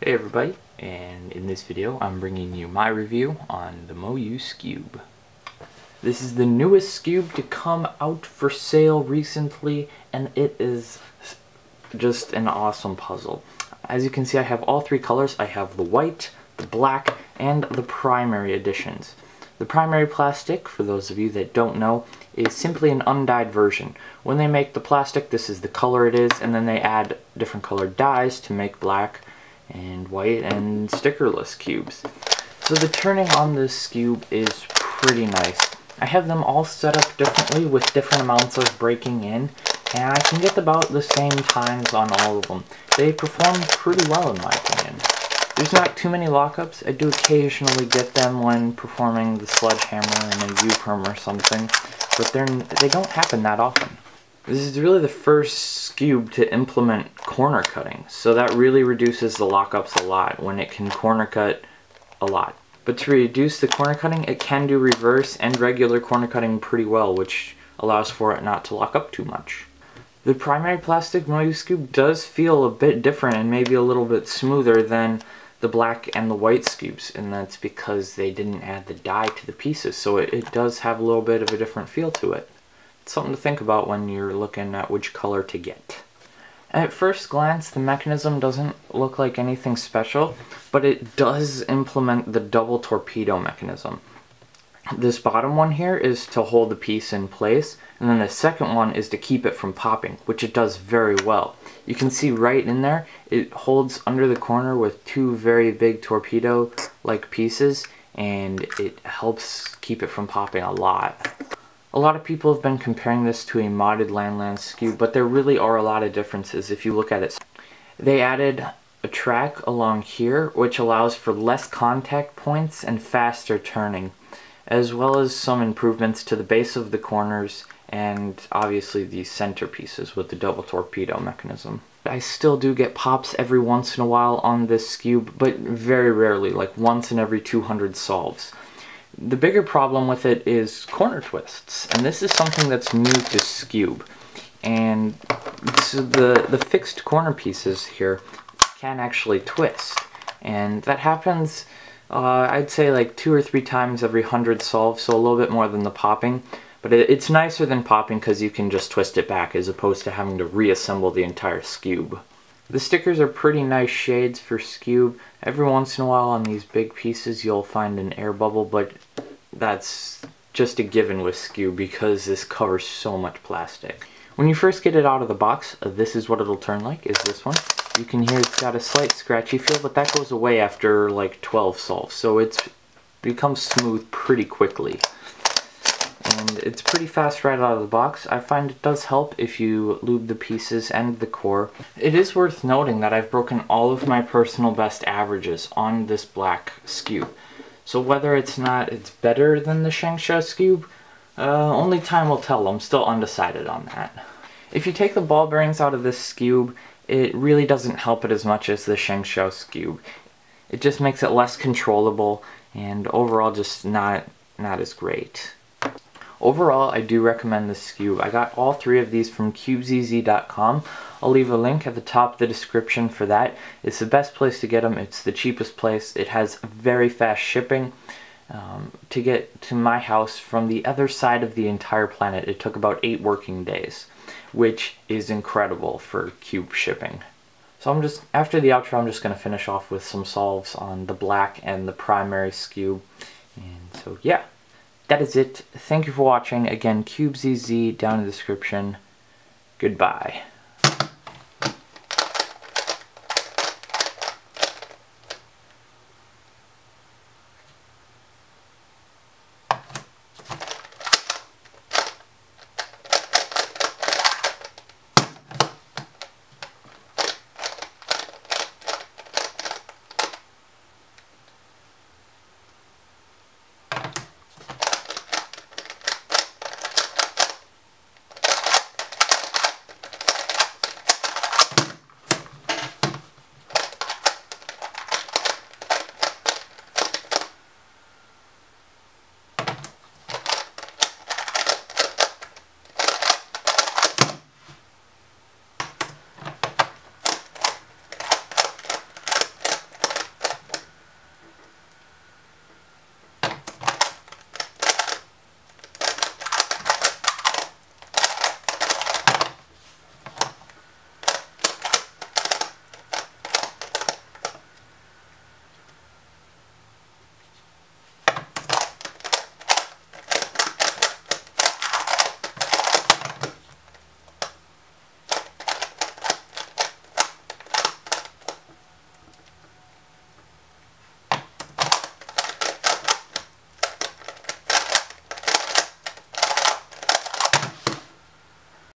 Hey everybody, and in this video I'm bringing you my review on the MoYu Skewb. This is the newest Skewb to come out for sale recently, and it is just an awesome puzzle. As you can see, I have all three colors. I have the white, the black, and the primary editions. The primary plastic, for those of you that don't know, is simply an undyed version. When they make the plastic, this is the color it is, and then they add different colored dyes to make black and white and stickerless cubes. So the turning on this Skewb is pretty nice. I have them all set up differently with different amounts of breaking in, and I can get about the same times on all of them. They perform pretty well in my opinion. There's not too many lockups. I do occasionally get them when performing the sledgehammer in a U-perm or something, but they don't happen that often. This is really the first Skewb to implement corner cutting, so that really reduces the lockups a lot when it can corner cut a lot. But to reduce the corner cutting, it can do reverse and regular corner cutting pretty well, which allows for it not to lock up too much. The primary plastic MoYu Skewb does feel a bit different and maybe a little bit smoother than the black and the white Skewbs, and that's because they didn't add the dye to the pieces, so it does have a little bit of a different feel to it. It's something to think about when you're looking at which color to get. At first glance, the mechanism doesn't look like anything special, but it does implement the double torpedo mechanism. This bottom one here is to hold the piece in place, and then the second one is to keep it from popping, which it does very well. You can see right in there, it holds under the corner with two very big torpedo-like pieces, and it helps keep it from popping a lot. A lot of people have been comparing this to a modded Landland Skewb, but there really are a lot of differences if you look at it. They added a track along here, which allows for less contact points and faster turning, as well as some improvements to the base of the corners and obviously the center pieces with the double torpedo mechanism. I still do get pops every once in a while on this Skewb, but very rarely, like once in every 200 solves. The bigger problem with it is corner twists, and this is something that's new to Skewb. And so the fixed corner pieces here can actually twist, and that happens I'd say like 2 or 3 times every 100 solves, so a little bit more than the popping. But it's nicer than popping because you can just twist it back as opposed to having to reassemble the entire Skewb. The stickers are pretty nice shades for Skewb. Every once in a while on these big pieces you'll find an air bubble, but that's just a given with Skewb because this covers so much plastic. When you first get it out of the box, this is what it'll turn like, is this one. You can hear it's got a slight scratchy feel, but that goes away after like 12 solves, so it becomes smooth pretty quickly. And it's pretty fast right out of the box. I find it does help if you lube the pieces and the core. It is worth noting that I've broken all of my personal best averages on this black Skewb. So whether it's better than the Shangsha Skewb, only time will tell. I'm still undecided on that. If you take the ball bearings out of this Skewb, it really doesn't help it as much as the Shangsha Skewb. It just makes it less controllable and overall just not as great. Overall, I do recommend this Skewb. I got all 3 of these from CubezEZ.com. I'll leave a link at the top of the description for that. It's the best place to get them. It's the cheapest place. It has very fast shipping. To get to my house from the other side of the entire planet, it took about 8 working days, which is incredible for Cube shipping. So after the outro, I'm just going to finish off with some solves on the black and the primary Skewb. And so yeah. That is it. Thank you for watching. Again, CubezEZ down in the description. Goodbye.